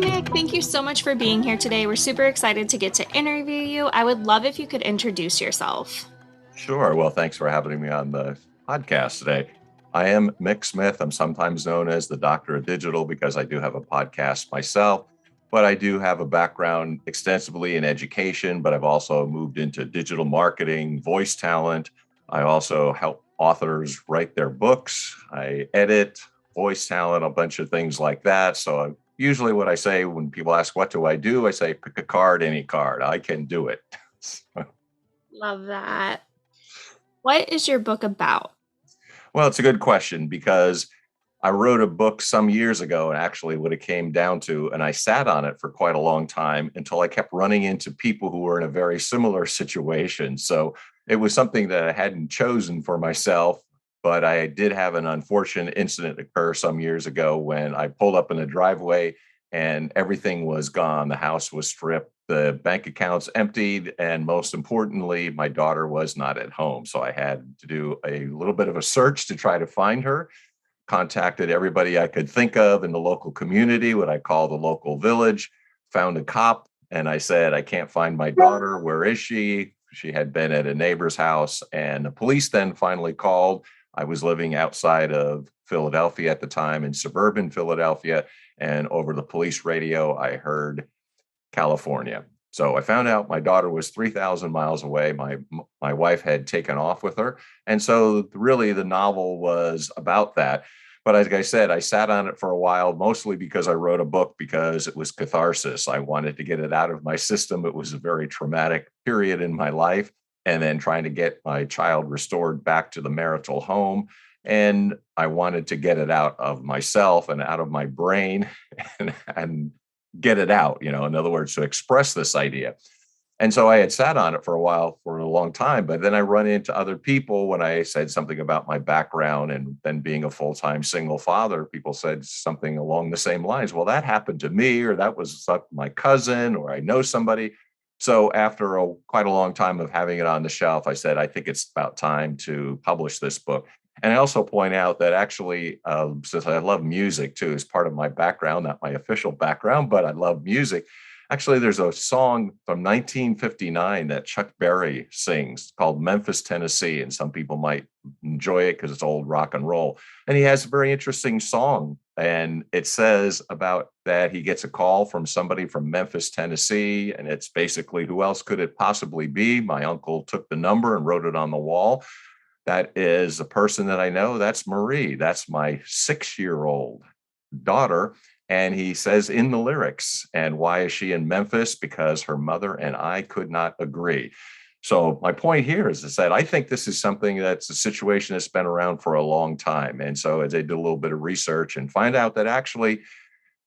Mick. Thank you so much for being here today. We're super excited to get to interview you. I would love if you could introduce yourself. Sure. Well, thanks for having me on the podcast today. I am Mick Smith. I'm sometimes known as the Doctor of Digital because I do have a podcast myself, but I do have a background extensively in education, but I've also moved into digital marketing, voice talent. I also help authors write their books. I edit, voice talent, a bunch of things like that. So usually what I say when people ask, what do? I say, pick a card, any card. I can do it. Love that. What is your book about? Well, it's a good question because I wrote a book some years ago, and actually what it came down to, and I sat on it for quite a long time until I kept running into people who were in a very similar situation. So it was something that I hadn't chosen for myself, but I did have an unfortunate incident occur some years ago when I pulled up in the driveway and everything was gone. The house was stripped, the bank accounts emptied, and most importantly, my daughter was not at home. So I had to do a little bit of a search to try to find her. Contacted everybody I could think of in the local community, what I call the local village, found a cop, and I said, I can't find my daughter. Where is she? She had been at a neighbor's house, and the police then finally called. I was living outside of Philadelphia at the time, in suburban Philadelphia, and over the police radio, I heard California. So I found out my daughter was 3,000 miles away. My wife had taken off with her. And so really the novel was about that. But like I said, I sat on it for a while, mostly because I wrote a book because it was catharsis. I wanted to get it out of my system. It was a very traumatic period in my life. And then trying to get my child restored back to the marital home. And I wanted to get it out of myself and out of my brain and get it out, in other words, to express this idea. And so I had sat on it for a while, for a long time, but then I run into other people when I said something about my background and then being a full-time single father, people said something along the same lines. Well, that happened to me, or that was my cousin, or I know somebody. So after quite a long time of having it on the shelf, I said, I think it's about time to publish this book. And I also point out that actually, since I love music too, as part of my background, not my official background, but I love music. Actually, there's a song from 1959 that Chuck Berry sings called Memphis, Tennessee. And some people might enjoy it because it's old rock and roll. And he has a very interesting song. And it says about that he gets a call from somebody from Memphis, Tennessee. And it's basically, who else could it possibly be? My uncle took the number and wrote it on the wall. That is a person that I know. That's Marie. That's my 6-year-old daughter. And he says in the lyrics, and why is she in Memphis? Because her mother and I could not agree. So my point here is that I think this is something that's a situation that's been around for a long time. And so as I did a little bit of research and find out that actually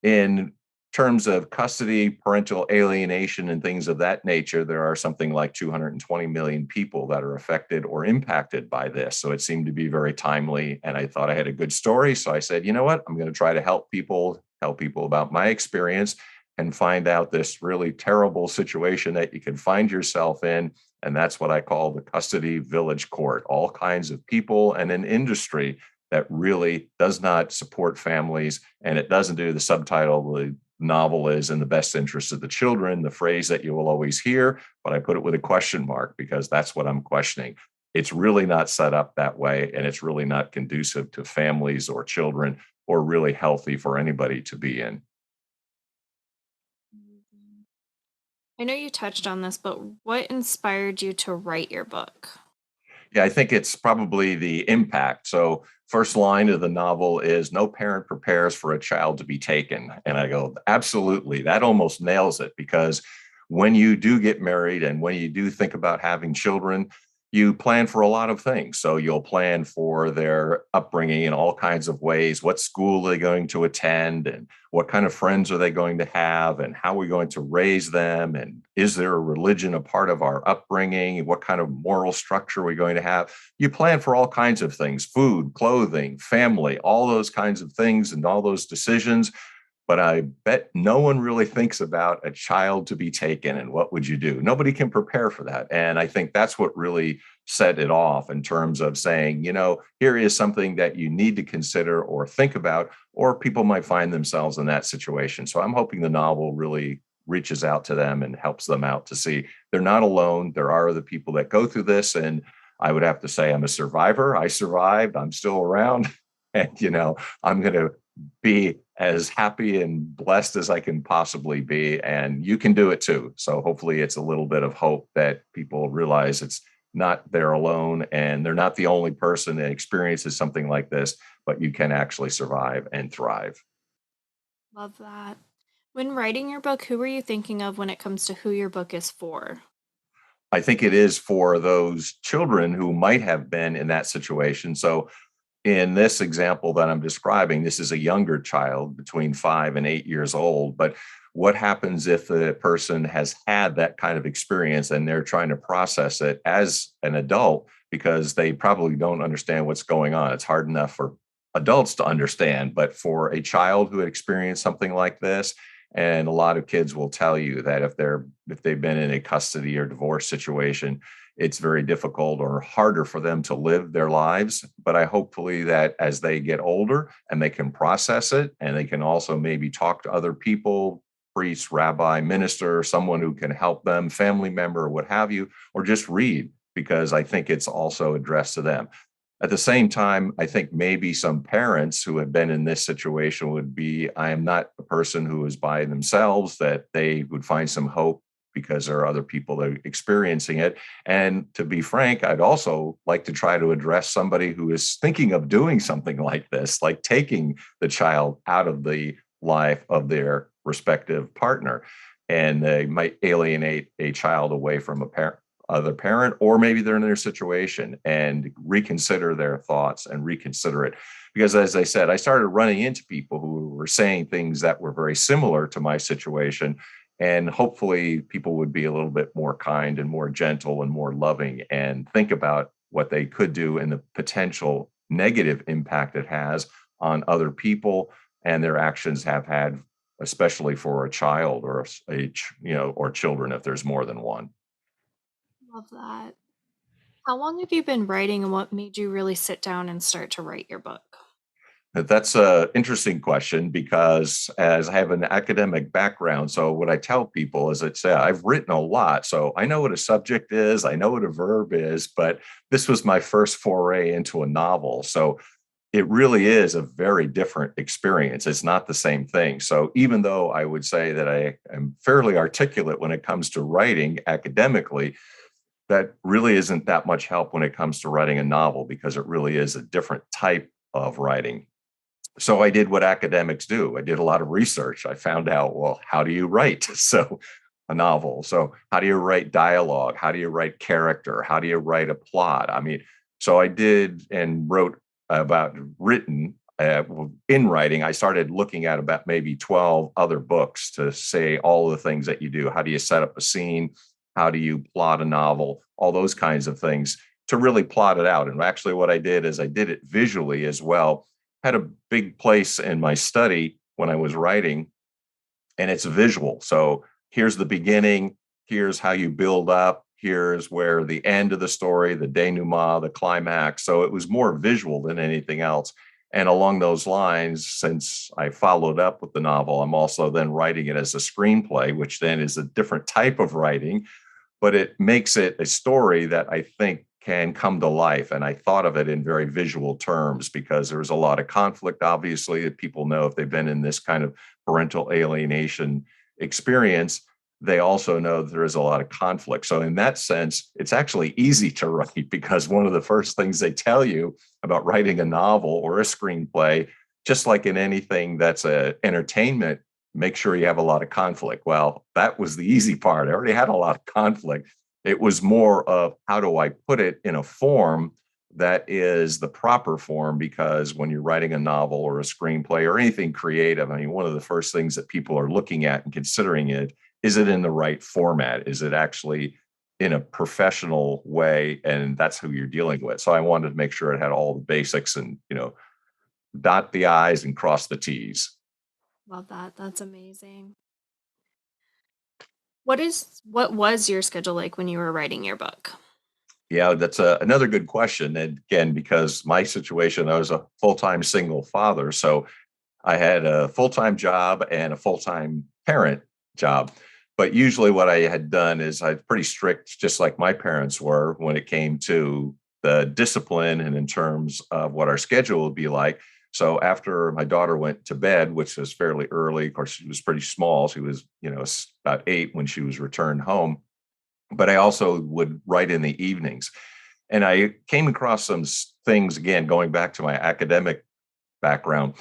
in terms of custody, parental alienation, and things of that nature, there are something like 220 million people that are affected or impacted by this. So it seemed to be very timely. And I thought I had a good story. So I said, you know what, I'm going to try to help people about my experience and find out this really terrible situation that you can find yourself in. And that's what I call the custody village court, all kinds of people and an industry that really does not support families. And it doesn't do the subtitle. The novel is in the best interest of the children, the phrase that you will always hear, but I put it with a question mark because that's what I'm questioning. It's really not set up that way, and it's really not conducive to families or children or really healthy for anybody to be in. I know you touched on this, but what inspired you to write your book? Yeah, I think it's probably the impact. So first line of the novel is no parent prepares for a child to be taken. And I go, absolutely, that almost nails it, because when you do get married and when you do think about having children, you plan for a lot of things. So you'll plan for their upbringing in all kinds of ways. What school are they going to attend, and what kind of friends are they going to have, and how are we going to raise them? And is there a religion a part of our upbringing? What kind of moral structure are we going to have? You plan for all kinds of things: food, clothing, family, all those kinds of things, and all those decisions. But I bet no one really thinks about a child to be taken and what would you do? Nobody can prepare for that. And I think that's what really set it off in terms of saying, here is something that you need to consider or think about, or people might find themselves in that situation. So I'm hoping the novel really reaches out to them and helps them out to see they're not alone. There are other people that go through this. And I would have to say I'm a survivor. I survived. I'm still around. And, I'm going to be as happy and blessed as I can possibly be. And you can do it too. So hopefully it's a little bit of hope that people realize it's not they're alone and they're not the only person that experiences something like this, but you can actually survive and thrive. Love that. When writing your book, who were you thinking of when it comes to who your book is for? I think it is for those children who might have been in that situation. So in this example that I'm describing, this is a younger child between 5 and 8 years old. But what happens if the person has had that kind of experience and they're trying to process it as an adult because they probably don't understand what's going on? It's hard enough for adults to understand, but for a child who had experienced something like this, and a lot of kids will tell you that if they've been in a custody or divorce situation, it's very difficult or harder for them to live their lives. But I hopefully that as they get older and they can process it and they can also maybe talk to other people, priest, rabbi, minister, someone who can help them, family member, what have you, or just read, because I think it's also addressed to them. At the same time, I think maybe some parents who have been in this situation would be, I am not a person who is by themselves, that they would find some hope because there are other people that are experiencing it. And to be frank, I'd also like to try to address somebody who is thinking of doing something like this, like taking the child out of the life of their respective partner. And they might alienate a child away from a parent, other parent, or maybe they're in their situation, and reconsider their thoughts and reconsider it. Because as I said, I started running into people who were saying things that were very similar to my situation. And hopefully people would be a little bit more kind and more gentle and more loving and think about what they could do and the potential negative impact it has on other people and their actions have had, especially for a child or or children if there's more than one. Love that. How long have you been writing and what made you really sit down and start to write your book? That's an interesting question because as I have an academic background, so what I tell people is I've written a lot. So I know what a subject is, I know what a verb is, but this was my first foray into a novel. So it really is a very different experience. It's not the same thing. So even though I would say that I am fairly articulate when it comes to writing academically, that really isn't that much help when it comes to writing a novel because it really is a different type of writing. So I did what academics do. I did a lot of research. I found out, well, how do you write? So a novel. So how do you write dialogue? How do you write character? How do you write a plot? I mean, so I did and wrote about written in writing. I started looking at about maybe 12 other books to say all the things that you do. How do you set up a scene? How do you plot a novel? All those kinds of things to really plot it out. And actually what I did is I did it visually as well. Had a big place in my study when I was writing, and it's visual. So here's the beginning, here's how you build up, here's where the end of the story, the denouement, the climax. So it was more visual than anything else. And along those lines, since I followed up with the novel, I'm also then writing it as a screenplay, which then is a different type of writing, but it makes it a story that I think can come to life. And I thought of it in very visual terms because there was a lot of conflict, obviously, that people know if they've been in this kind of parental alienation experience, they also know that there is a lot of conflict. So in that sense, it's actually easy to write because one of the first things they tell you about writing a novel or a screenplay, just like in anything that's a entertainment, make sure you have a lot of conflict. Well, that was the easy part. I already had a lot of conflict. It was more of how do I put it in a form that is the proper form, because when you're writing a novel or a screenplay or anything creative, I mean, one of the first things that people are looking at and considering is it in the right format? Is it actually in a professional way? And that's who you're dealing with. So I wanted to make sure it had all the basics and, dot the I's and cross the T's. Love that. That's amazing. What was your schedule like when you were writing your book? Yeah, that's another good question. And again, because my situation, I was a full-time single father. So I had a full-time job and a full-time parent job. But usually what I had done is I was pretty strict, just like my parents were when it came to the discipline and in terms of what our schedule would be like. So after my daughter went to bed, which was fairly early, of course, she was pretty small. She was, about 8 when she was returned home. But I also would write in the evenings. And I came across some things, again, going back to my academic background.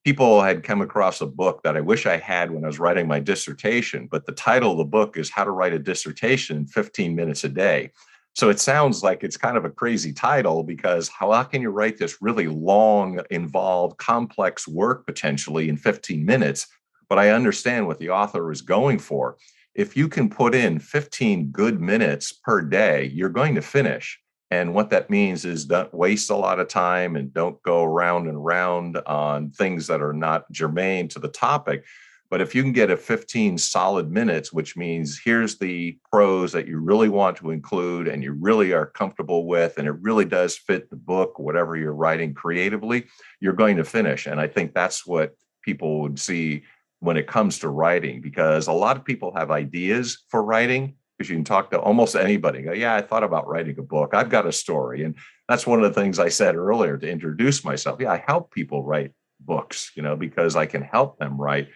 People had come across a book that I wish I had when I was writing my dissertation, but the title of the book is How to Write a Dissertation in 15 Minutes a Day. So it sounds like it's kind of a crazy title because how can you write this really long, involved, complex work potentially in 15 minutes? But I understand what the author is going for. If you can put in 15 good minutes per day, you're going to finish. And what that means is don't waste a lot of time and don't go around and around on things that are not germane to the topic. But if you can get a 15 solid minutes, which means here's the prose that you really want to include and you really are comfortable with, and it really does fit the book, whatever you're writing creatively, you're going to finish. And I think that's what people would see when it comes to writing, because a lot of people have ideas for writing, because you can talk to almost anybody. Go, yeah, I thought about writing a book. I've got a story. And that's one of the things I said earlier to introduce myself. Yeah, I help people write books, because I can help them write.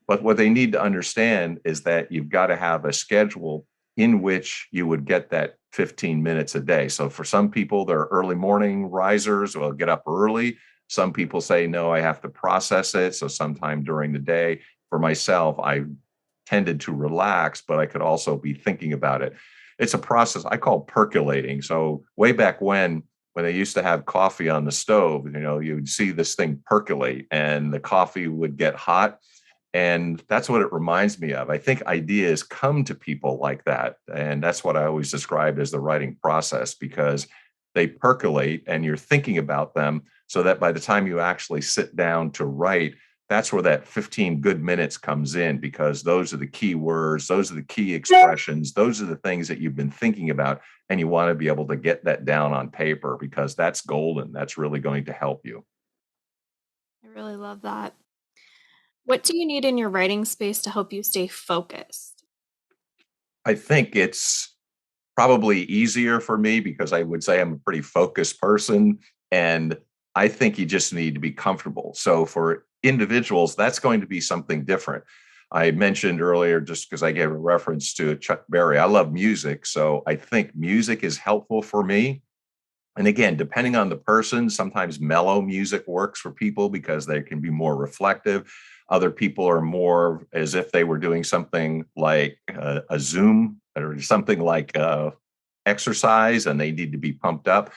But what they need to understand is that you've got to have a schedule in which you would get that 15 minutes a day. So for some people, they're early morning risers, will get up early. Some people say, no, I have to process it. So sometime during the day. For myself, I tended to relax, but I could also be thinking about it. It's a process I call percolating. So way back when they used to have coffee on the stove, you'd see this thing percolate and the coffee would get hot. And that's what it reminds me of. I think ideas come to people like that. And that's what I always describe as the writing process, because they percolate and you're thinking about them so that by the time you actually sit down to write, that's where that 15 good minutes comes in, because those are the key words, those are the key expressions, those are the things that you've been thinking about. And you want to be able to get that down on paper, because that's golden. That's really going to help you. I really love that. What do you need in your writing space to help you stay focused? I think it's probably easier for me because I would say I'm a pretty focused person. And I think you just need to be comfortable. So for individuals, that's going to be something different. I mentioned earlier, just because I gave a reference to Chuck Berry, I love music. So I think music is helpful for me. And again, depending on the person, sometimes mellow music works for people because they can be more reflective. Other people are more as if they were doing something like a Zoom or something like exercise and they need to be pumped up.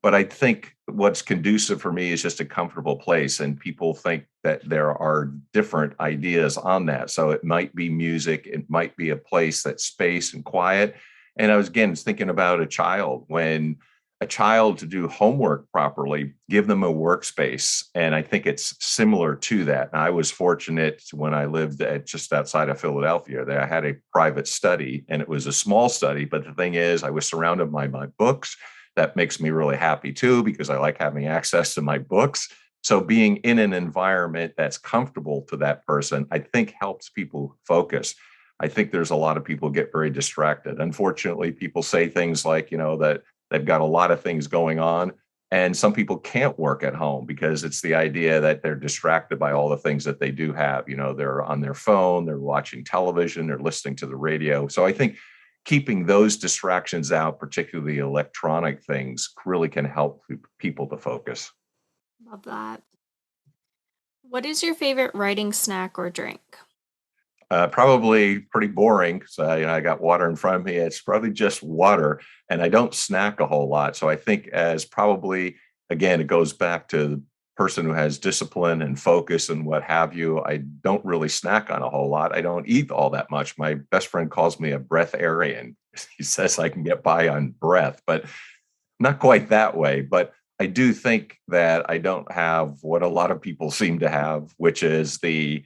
But I think what's conducive for me is just a comfortable place. And people think that there are different ideas on that. So it might be music, it might be a place that's space and quiet. And I was again thinking about a child. When a child to do homework properly, give them a workspace. And I think it's similar to that. And I was fortunate when I lived at just outside of Philadelphia that I had a private study, and it was a small study. But the thing is, I was surrounded by my books. That makes me really happy too, because I like having access to my books. So being in an environment that's comfortable to that person, I think helps people focus. I think there's a lot of people get very distracted. Unfortunately, people say things like, that they've got a lot of things going on. And some people can't work at home because it's the idea that they're distracted by all the things that they do have. They're on their phone, they're watching television, they're listening to the radio. So I think keeping those distractions out, particularly electronic things, really can help people to focus. Love that. What is your favorite writing snack or drink? Probably pretty boring because I got water in front of me. It's probably just water, and I don't snack a whole lot. So I think as probably again, it goes back to the person who has discipline and focus and what have you. I don't really snack on a whole lot. I don't eat all that much. My best friend calls me a breatharian. He says I can get by on breath, but not quite that way. But I do think that I don't have what a lot of people seem to have, which is the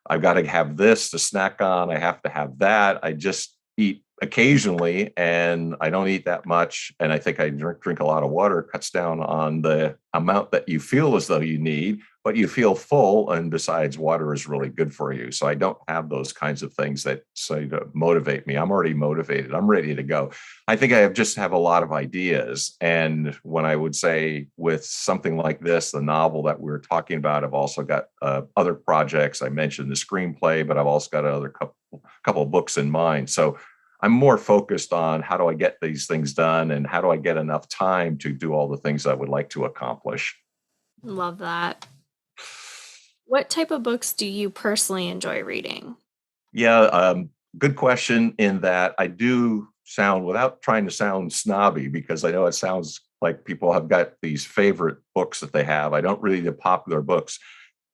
I've got to have this to snack on. I have to have that. I just eat occasionally and I don't eat that much. And I think I drink a lot of water, cuts down on the amount that you feel as though you need, but you feel full. And besides, water is really good for you. So I don't have those kinds of things that say to motivate me. I'm already motivated. I'm ready to go. I think I just have a lot of ideas. And when I would say with something like this, the novel that we're talking about, I've also got other projects. I mentioned the screenplay, but I've also got another couple of books in mind. So I'm more focused on how do I get these things done and how do I get enough time to do all the things I would like to accomplish. Love that. What type of books do you personally enjoy reading? Yeah, good question in that I do sound, without trying to sound snobby, because I know it sounds like people have got these favorite books that they have. I don't read the popular books,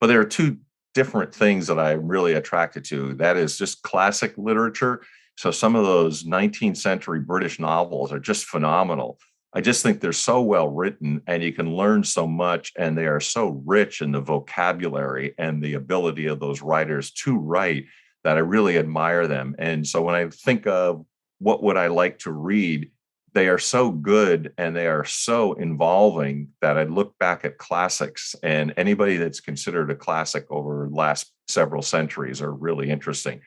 but there are two different things that I'm really attracted to. That is just classic literature. So some of those 19th century British novels are just phenomenal. I just think they're so well written and you can learn so much, and they are so rich in the vocabulary and the ability of those writers to write that I really admire them. And so when I think of what would I like to read, they are so good and they are so involving that I look back at classics, and anybody that's considered a classic over the last several centuries are really interesting.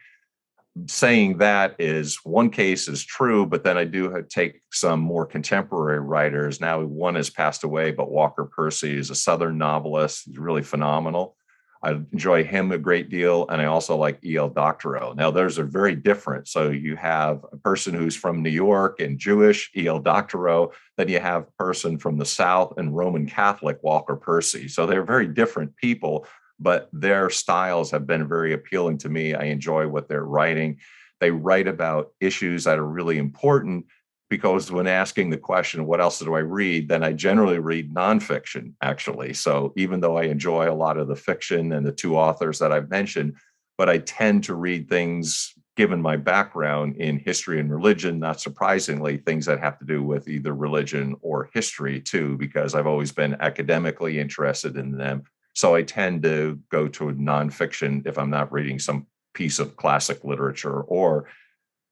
Saying that is one case is true, but then I do take some more contemporary writers. Now, one has passed away, but Walker Percy is a Southern novelist. He's really phenomenal. I enjoy him a great deal. And I also like E.L. Doctorow. Now, those are very different. So you have a person who's from New York and Jewish, E.L. Doctorow. Then you have a person from the South and Roman Catholic, Walker Percy. So they're very different people, but their styles have been very appealing to me. I enjoy what they're writing. They write about issues that are really important, because when asking the question, what else do I read? Then I generally read nonfiction, actually. So even though I enjoy a lot of the fiction and the two authors that I've mentioned, but I tend to read things, given my background in history and religion, not surprisingly, things that have to do with either religion or history too, because I've always been academically interested in them. So I tend to go to nonfiction if I'm not reading some piece of classic literature, or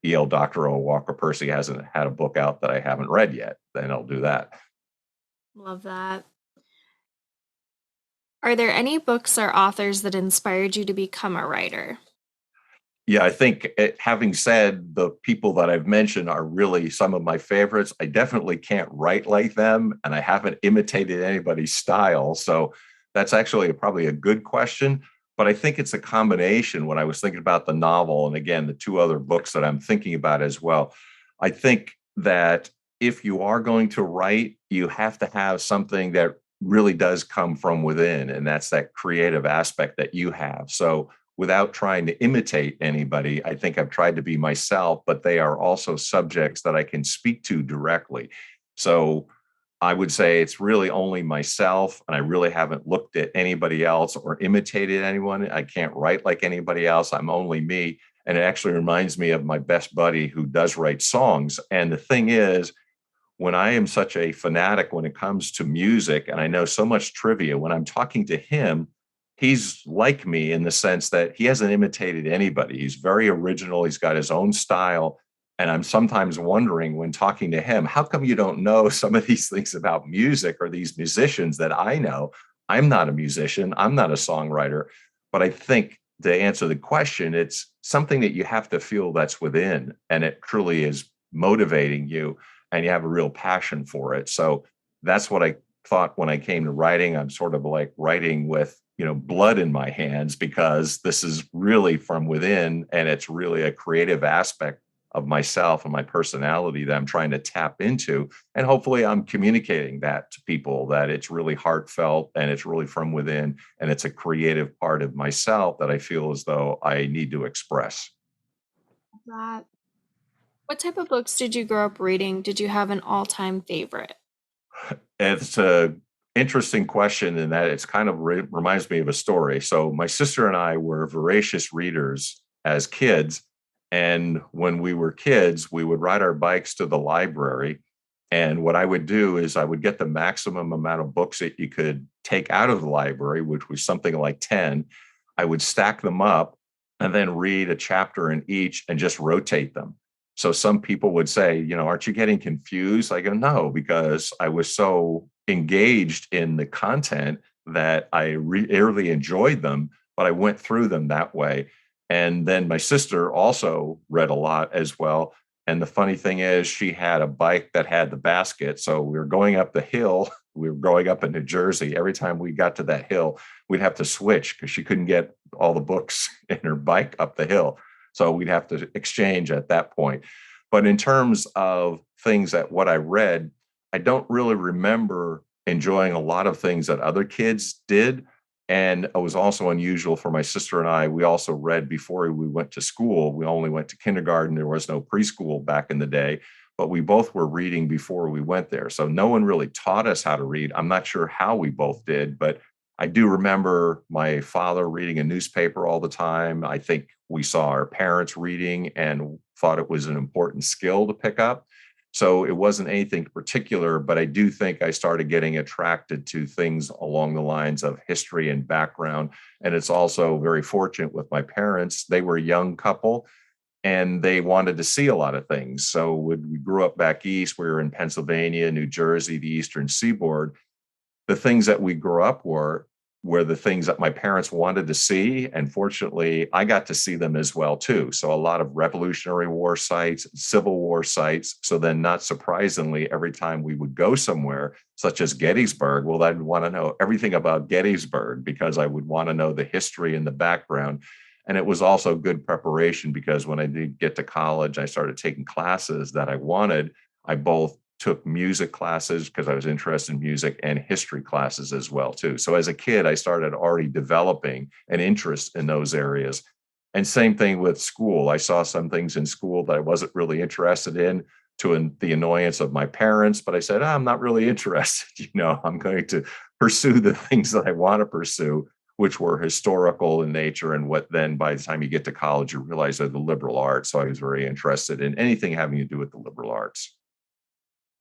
E.L. Doctorow, Walker Percy hasn't had a book out that I haven't read yet, then I'll do that. Love that. Are there any books or authors that inspired you to become a writer? Yeah, I think having said the people that I've mentioned are really some of my favorites, I definitely can't write like them, and I haven't imitated anybody's style. So that's actually probably a good question. But I think it's a combination. When I was thinking about the novel, and again, the two other books that I'm thinking about as well, I think that if you are going to write, you have to have something that really does come from within, and that's that creative aspect that you have. So without trying to imitate anybody, I think I've tried to be myself, but they are also subjects that I can speak to directly. So I would say it's really only myself, and I really haven't looked at anybody else or imitated anyone. I can't write like anybody else. I'm only me. And it actually reminds me of my best buddy who does write songs. And the thing is, when I am such a fanatic when it comes to music, and I know so much trivia, when I'm talking to him, he's like me in the sense that he hasn't imitated anybody. He's very original. He's got his own style. And I'm sometimes wondering when talking to him, how come you don't know some of these things about music or these musicians that I know? I'm not a musician. I'm not a songwriter. But I think to answer the question, it's something that you have to feel that's within, and it truly is motivating you, and you have a real passion for it. So that's what I thought when I came to writing. I'm sort of like writing with, blood in my hands, because this is really from within, and it's really a creative aspect of myself and my personality that I'm trying to tap into. And hopefully I'm communicating that to people, that it's really heartfelt and it's really from within, and it's a creative part of myself that I feel as though I need to express. That. What type of books did you grow up reading? Did you have an all-time favorite? It's a interesting question in that it's kind of reminds me of a story. So my sister and I were voracious readers as kids. And when we were kids, we would ride our bikes to the library. And what I would do is I would get the maximum amount of books that you could take out of the library, which was something like 10. I would stack them up. and then read a chapter in each and just rotate them. So some people would say, aren't you getting confused? I go, no, because I was so engaged in the content that I really enjoyed them, but I went through them that way. And then my sister also read a lot as well. And the funny thing is, she had a bike that had the basket. So we were going up the hill. We were growing up in New Jersey. Every time we got to that hill, we'd have to switch because she couldn't get all the books in her bike up the hill. So we'd have to exchange at that point. But in terms of things that what I read, I don't really remember enjoying a lot of things that other kids did. And it was also unusual for my sister and I. We also read before we went to school. We only went to kindergarten. There was no preschool back in the day, but we both were reading before we went there. So no one really taught us how to read. I'm not sure how we both did, but I do remember my father reading a newspaper all the time. I think we saw our parents reading and thought it was an important skill to pick up. So it wasn't anything particular, but I do think I started getting attracted to things along the lines of history and background. And it's also very fortunate with my parents. They were a young couple and they wanted to see a lot of things. So when we grew up back east, we were in Pennsylvania, New Jersey, the Eastern Seaboard. The things that we grew up were the things that my parents wanted to see. And fortunately, I got to see them as well, too. So a lot of Revolutionary War sites, Civil War sites. So then, not surprisingly, every time we would go somewhere, such as Gettysburg, well, I'd want to know everything about Gettysburg because I would want to know the history and the background. And it was also good preparation because when I did get to college, I started taking classes that I wanted. I both took music classes because I was interested in music and history classes as well, too. So as a kid, I started already developing an interest in those areas. And same thing with school. I saw some things in school that I wasn't really interested in to the annoyance of my parents, but I said, I'm not really interested. I'm going to pursue the things that I want to pursue, which were historical in nature. And what then by the time you get to college, you realize they're the liberal arts. So I was very interested in anything having to do with the liberal arts.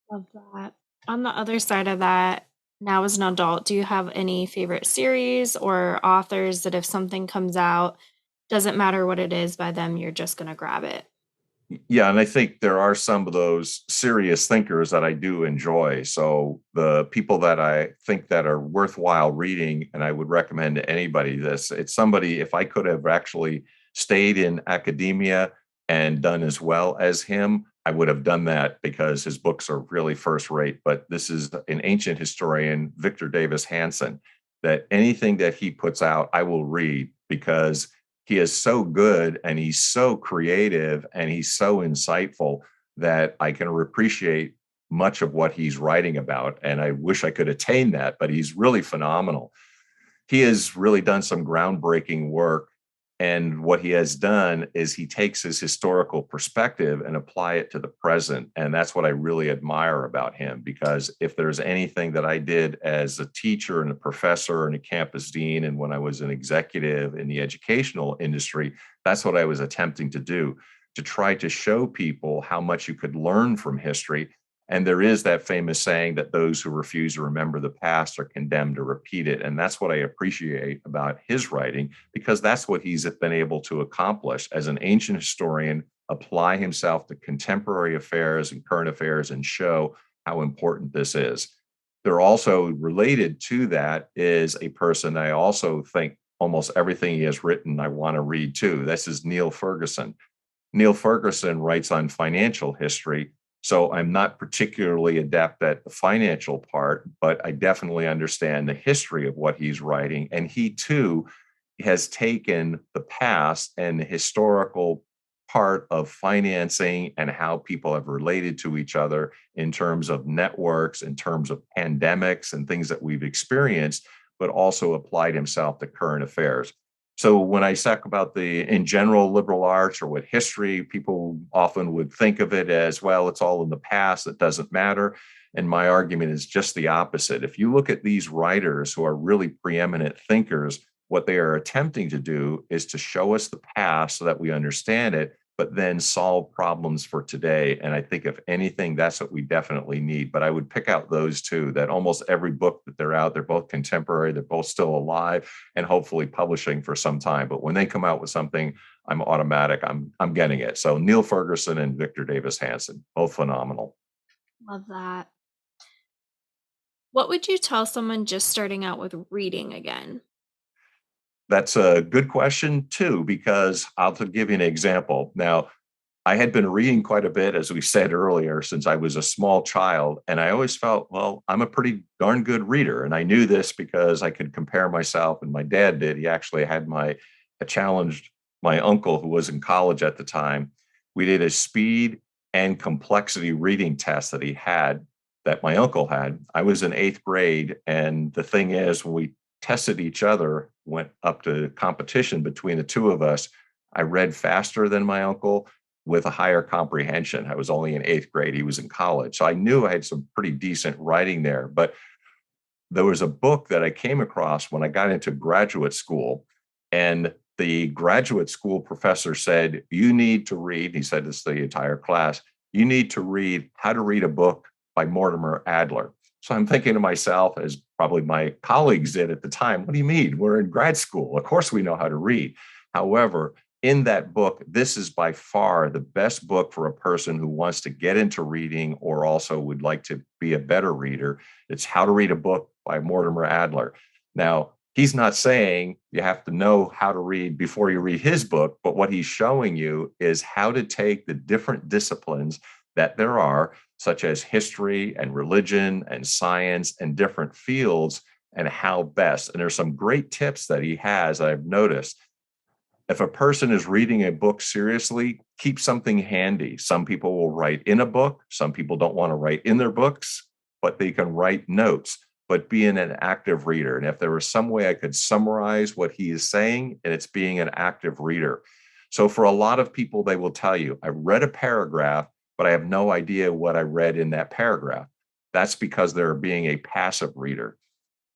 Love that. On the other side of that, now as an adult, do you have any favorite series or authors that if something comes out, doesn't matter what it is by them, you're just going to grab it? Yeah, and I think there are some of those serious thinkers that I do enjoy. So the people that I think that are worthwhile reading, and I would recommend to anybody this, it's somebody, if I could have actually stayed in academia and done as well as him, I would have done that because his books are really first rate. But this is an ancient historian, Victor Davis Hanson, that anything that he puts out, I will read because he is so good and he's so creative and he's so insightful that I can appreciate much of what he's writing about. And I wish I could attain that, but he's really phenomenal. He has really done some groundbreaking work. And what he has done is he takes his historical perspective and apply it to the present. And that's what I really admire about him, because if there's anything that I did as a teacher and a professor and a campus dean, and when I was an executive in the educational industry, that's what I was attempting to do, to try to show people how much you could learn from history. And there is that famous saying that those who refuse to remember the past are condemned to repeat it. And that's what I appreciate about his writing, because that's what he's been able to accomplish as an ancient historian, apply himself to contemporary affairs and current affairs and show how important this is. They're also related to that is a person I also think almost everything he has written, I want to read too. This is Neil Ferguson. Neil Ferguson writes on financial history. So I'm not particularly adept at the financial part, but I definitely understand the history of what he's writing. And he too has taken the past and the historical part of financing and how people have related to each other in terms of networks, in terms of pandemics and things that we've experienced, but also applied himself to current affairs. So when I talk about the, in general, liberal arts or with history, people often would think of it as, well, it's all in the past, it doesn't matter. And my argument is just the opposite. If you look at these writers who are really preeminent thinkers, what they are attempting to do is to show us the past so that we understand it, but then solve problems for today. And I think if anything, that's what we definitely need. But I would pick out those two, that almost every book that they're out, they're both contemporary, they're both still alive and hopefully publishing for some time. But when they come out with something, I'm automatic. I'm getting it. So Neil Ferguson and Victor Davis Hanson, both phenomenal. Love that. What would you tell someone just starting out with reading again? That's a good question too, because I'll give you an example. Now, I had been reading quite a bit, as we said earlier, since I was a small child. And I always felt, well, I'm a pretty darn good reader. And I knew this because I could compare myself, and my dad did. He actually had challenged my uncle, who was in college at the time. We did a speed and complexity reading test that my uncle had. I was in 8th grade. And the thing is, when we tested each other, went up to competition between the two of us, I read faster than my uncle with a higher comprehension. I was only in 8th grade. He was in college. So I knew I had some pretty decent writing there. But there was a book that I came across when I got into graduate school. And the graduate school professor said, you need to read, he said this to the entire class, you need to read How to Read a Book by Mortimer Adler. So I'm thinking to myself, as probably my colleagues did at the time, what do you mean? We're in grad school. Of course we know how to read. However, in that book, this is by far the best book for a person who wants to get into reading or also would like to be a better reader. It's How to Read a Book by Mortimer Adler. Now, he's not saying you have to know how to read before you read his book, but what he's showing you is how to take the different disciplines that there are, such as history and religion and science and different fields, and how best. And there's some great tips that he has, I've noticed. If a person is reading a book seriously, keep something handy. Some people will write in a book. Some people don't want to write in their books, but they can write notes, but being an active reader. And if there was some way I could summarize what he is saying, and it's being an active reader. So for a lot of people, they will tell you, I read a paragraph, but I have no idea what I read in that paragraph. That's because they're being a passive reader.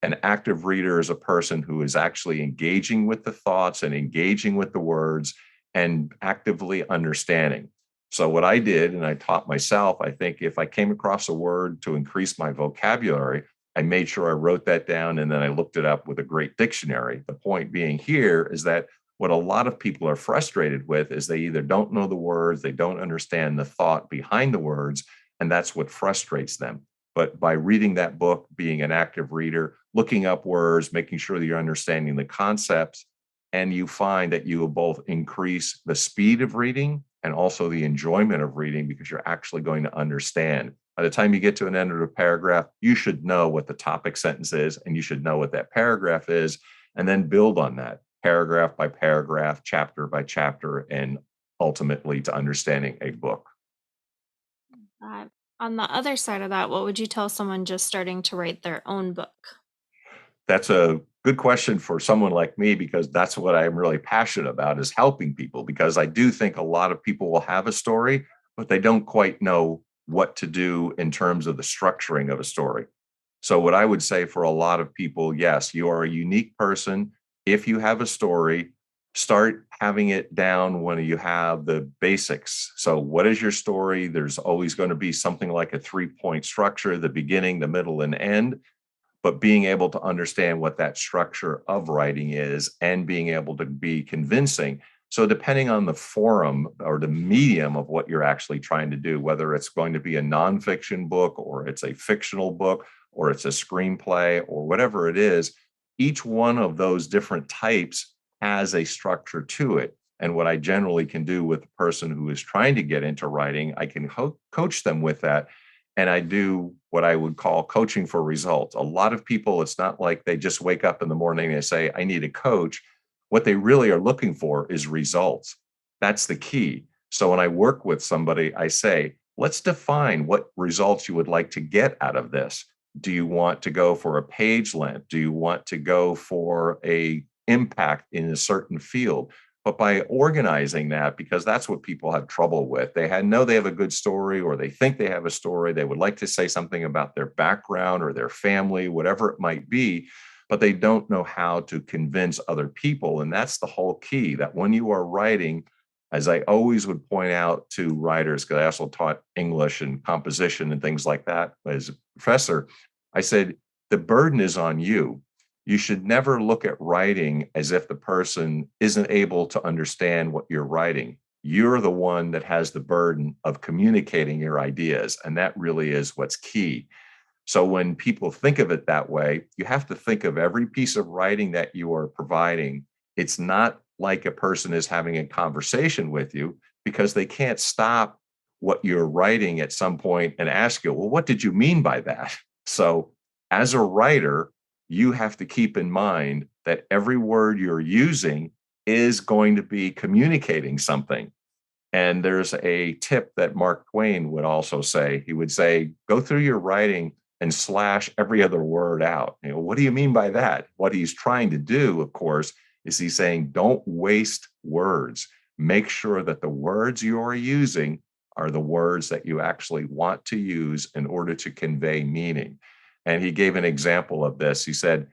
An active reader is a person who is actually engaging with the thoughts and engaging with the words and actively understanding. So what I did, and I taught myself, I think if I came across a word to increase my vocabulary, I made sure I wrote that down and then I looked it up with a great dictionary. The point being here is that what a lot of people are frustrated with is they either don't know the words, they don't understand the thought behind the words, and that's what frustrates them. But by reading that book, being an active reader, looking up words, making sure that you're understanding the concepts, and you find that you will both increase the speed of reading and also the enjoyment of reading because you're actually going to understand. By the time you get to an end of a paragraph, you should know what the topic sentence is, and you should know what that paragraph is, and then build on that paragraph by paragraph, chapter by chapter, and ultimately to understanding a book. Uh, on the other side of that, what would you tell someone just starting to write their own book? That's a good question for someone like me, because that's what I'm really passionate about, is helping people, because I do think a lot of people will have a story, but they don't quite know what to do in terms of the structuring of a story. So what I would say for a lot of people, yes, you are a unique person. If you have a story, start having it down when you have the basics. So what is your story? There's always going to be something like a 3-point structure, the beginning, the middle, and end. But being able to understand what that structure of writing is and being able to be convincing. So depending on the forum or the medium of what you're actually trying to do, whether it's going to be a nonfiction book or it's a fictional book or it's a screenplay or whatever it is, each one of those different types has a structure to it. And what I generally can do with a person who is trying to get into writing, I can coach them with that. And I do what I would call coaching for results. A lot of people, it's not like they just wake up in the morning and say, I need a coach. What they really are looking for is results. That's the key. So when I work with somebody, I say, let's define what results you would like to get out of this. Do you want to go for a page length? Do you want to go for a impact in a certain field? But by organizing that, because that's what people have trouble with. They know they have a good story, or they think they have a story. They would like to say something about their background or their family, whatever it might be, but they don't know how to convince other people. And that's the whole key, that when you are writing, as I always would point out to writers, because I also taught English and composition and things like that as a professor, I said, the burden is on you. You should never look at writing as if the person isn't able to understand what you're writing. You're the one that has the burden of communicating your ideas. And that really is what's key. So when people think of it that way, you have to think of every piece of writing that you are providing. It's not like a person is having a conversation with you because they can't stop what you're writing at some point and ask you, well, what did you mean by that? So as a writer, you have to keep in mind that every word you're using is going to be communicating something. And there's a tip that Mark Twain would also say. He would say, go through your writing and slash every other word out. What do you mean by that? What he's trying to do, of course, is he's saying, don't waste words. Make sure that the words you are using are the words that you actually want to use in order to convey meaning. And he gave an example of this. He said,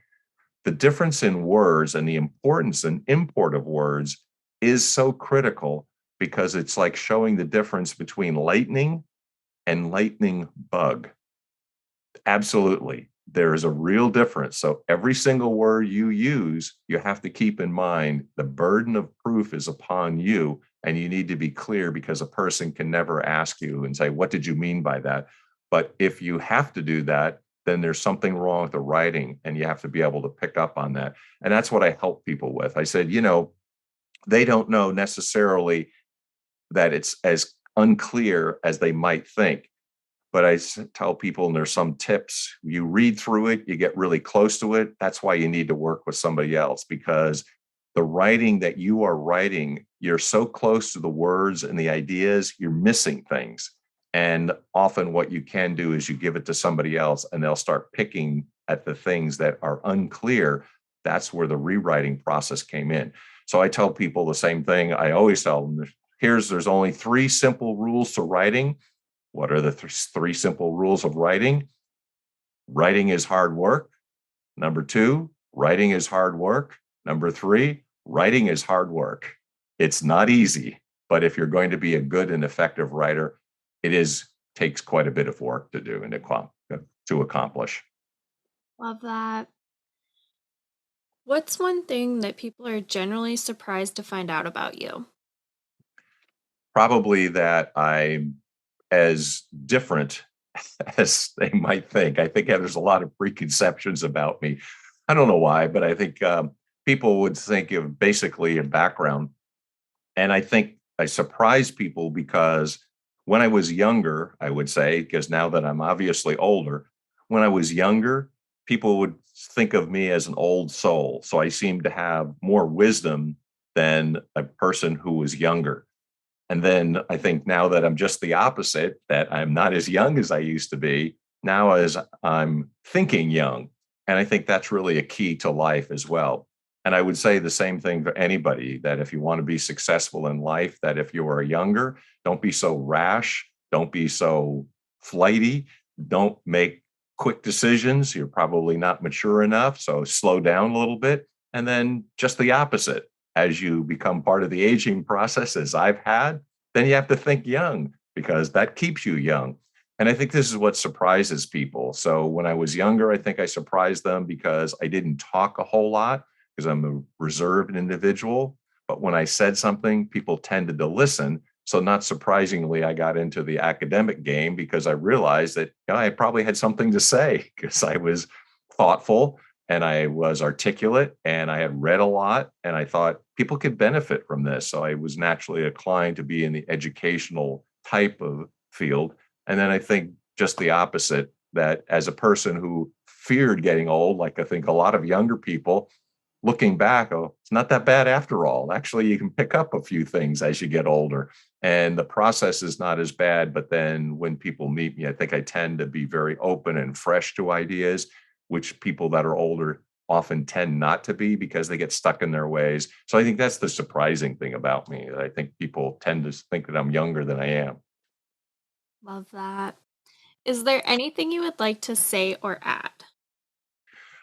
the difference in words and the importance and import of words is so critical because it's like showing the difference between lightning and lightning bug. Absolutely. There is a real difference. So every single word you use, you have to keep in mind the burden of proof is upon you, and you need to be clear because a person can never ask you and say, what did you mean by that? But if you have to do that, then there's something wrong with the writing, and you have to be able to pick up on that. And that's what I help people with. I said, they don't know necessarily that it's as unclear as they might think. But I tell people, and there's some tips, you read through it, you get really close to it. That's why you need to work with somebody else, because the writing that you are writing, you're so close to the words and the ideas, you're missing things. And often what you can do is you give it to somebody else and they'll start picking at the things that are unclear. That's where the rewriting process came in. So I tell people the same thing. I always tell them, there's only 3 simple rules to writing. What are the 3 simple rules of writing? Writing is hard work. Number 2, writing is hard work. Number 3, writing is hard work. It's not easy, but if you're going to be a good and effective writer, takes quite a bit of work to do and to accomplish. Love that. What's one thing that people are generally surprised to find out about you? Probably that I'm as different as they might think. I think there's a lot of preconceptions about me. I don't know why, but I think people would think of basically a background. And I think I surprise people because when I was younger, I would say, because now that I'm obviously older, when I was younger, people would think of me as an old soul. So I seem to have more wisdom than a person who was younger. And then I think now that I'm just the opposite, that I'm not as young as I used to be, now as I'm thinking young. And I think that's really a key to life as well. And I would say the same thing for anybody, that if you want to be successful in life, that if you are younger, don't be so rash, don't be so flighty, don't make quick decisions. You're probably not mature enough. So slow down a little bit. And then just the opposite. As you become part of the aging process, as I've had, then you have to think young because that keeps you young. And I think this is what surprises people. So when I was younger, I think I surprised them because I didn't talk a whole lot because I'm a reserved individual. But when I said something, people tended to listen. So not surprisingly, I got into the academic game because I realized that I probably had something to say because I was thoughtful and I was articulate and I had read a lot and I thought people could benefit from this. So I was naturally inclined to be in the educational type of field. And then I think just the opposite, that as a person who feared getting old, like I think a lot of younger people, looking back, oh, it's not that bad after all. Actually, you can pick up a few things as you get older. And the process is not as bad. But then when people meet me, I think I tend to be very open and fresh to ideas, which people that are older often tend not to be because they get stuck in their ways. So I think that's the surprising thing about me. I think people tend to think that I'm younger than I am. Love that. Is there anything you would like to say or add?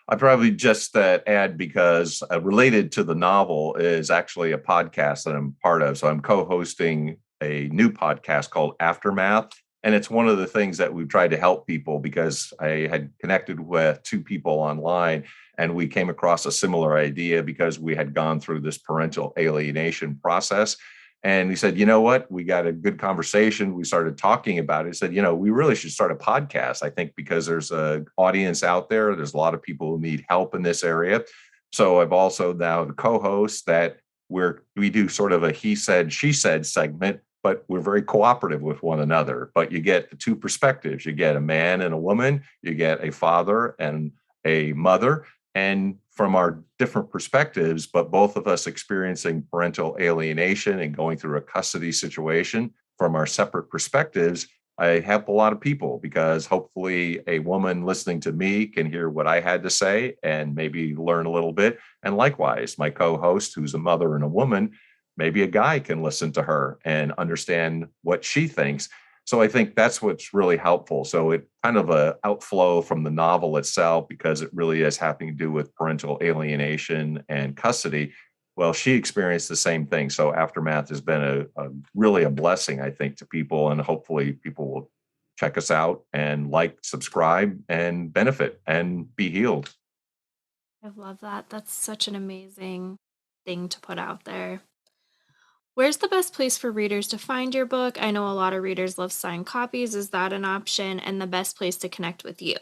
I probably just add because related to the novel is actually a podcast that I'm part of. So I'm co-hosting a new podcast called Aftermath. And it's one of the things that we've tried to help people because I had connected with two people online and we came across a similar idea because we had gone through this parental alienation process. And he said, you know what? We got a good conversation. We started talking about it. He said, we really should start a podcast. I think because there's an audience out there. There's a lot of people who need help in this area. So I've also now the co-host that we do sort of a he said, she said segment, but we're very cooperative with one another. But you get the two perspectives. You get a man and a woman. You get a father and a mother. And from our different perspectives, but both of us experiencing parental alienation and going through a custody situation from our separate perspectives, I help a lot of people because hopefully a woman listening to me can hear what I had to say and maybe learn a little bit. And likewise, my co-host, who's a mother and a woman, maybe a guy can listen to her and understand what she thinks. So I think that's what's really helpful. So it kind of a outflow from the novel itself because it really is having to do with parental alienation and custody. Well, she experienced the same thing. So Aftermath has been really a blessing, I think, to people, and hopefully people will check us out and subscribe, and benefit and be healed. I love that. That's such an amazing thing to put out there. Where's the best place for readers to find your book? I know a lot of readers love signed copies. Is that an option? And the best place to connect with you?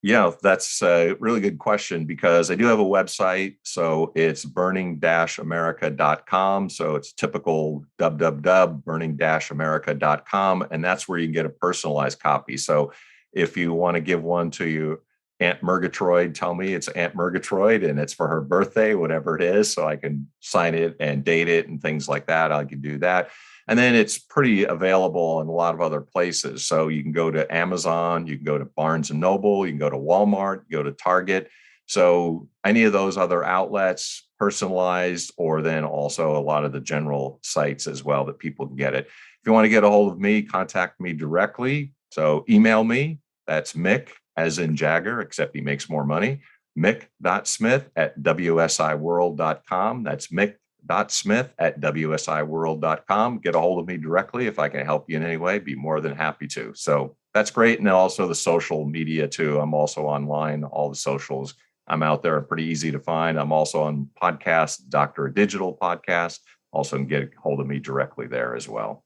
Yeah, that's a really good question because I do have a website. So it's burning-america.com. So it's typical www.burning-america.com. And that's where you can get a personalized copy. So if you want to give one to your Aunt Murgatroyd, tell me it's Aunt Murgatroyd and it's for her birthday, whatever it is. So I can sign it and date it and things like that. I can do that. And then it's pretty available in a lot of other places. So you can go to Amazon, you can go to Barnes and Noble, you can go to Walmart, you go to Target. So any of those other outlets, personalized, or then also a lot of the general sites as well that people can get it. If you want to get a hold of me, contact me directly. So email me. That's Mick, as in Jagger, except he makes more money. Mick.Smith@wsiworld.com. That's Mick.Smith@wsiworld.com. Get a hold of me directly if I can help you in any way. Be more than happy to. So that's great. And also the social media too. I'm also online, all the socials. I'm out there, pretty easy to find. I'm also on podcast, Dr. Digital Podcast. Also can get a hold of me directly there as well.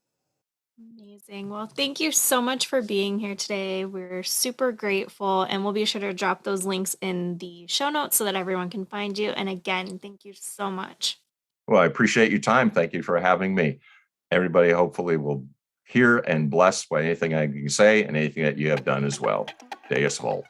Amazing. Well, thank you so much for being here today. We're super grateful, and we'll be sure to drop those links in the show notes so that everyone can find you. And again, thank you so much. Well, I appreciate your time. Thank you for having me. Everybody hopefully will hear and bless by anything I can say and anything that you have done as well. Deus Vult.